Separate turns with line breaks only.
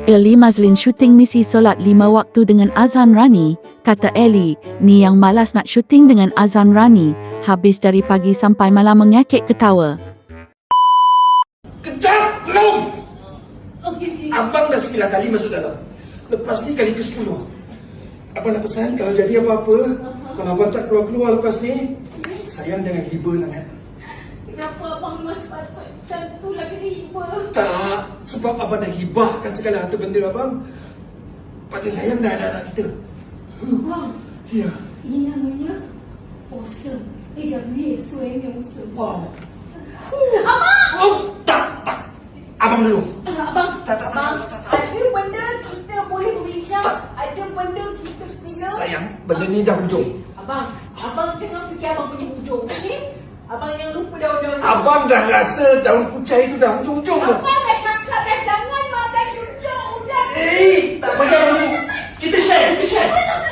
Eli Mazlin syuting misi solat 5 waktu dengan Azhan Rani. Kata Eli, ni yang malas nak syuting dengan Azhan Rani. Habis dari pagi sampai malam mengakik ketawa.
Kejap, belum!
Okey.
Abang dah 9 kali masuk dalam. Lepas ni kali ke-10. Abang nak pesan kalau jadi apa-apa, kalau abang tak keluar-keluar lepas ni, sayang jangan hibur sangat.
Kenapa abang memang sepatut macam tu lah kena hibur?
Tak, sebab abang dah hibahkan segala harta benda abang pada sayang dah anak-anak kita.
Abang,
Ya.
ini namanya awesome. AWS, yang awesome.
Wow.
Abang!
Oh, tak. Abang dulu.
Abang,
Tak.
ada benda kita boleh berbincang. Ada benda kita kena.
Sayang, benda ni dah hujung.
Abang jangan fikir abang punya hujung, okey? Abang jangan lupa daun-daun.
Abang dah rasa daun kucai tu dah hujung-hujung dah.
Abang dah cakap dah jangan makan hujung. Udah.
Tak macam ni. Kita share.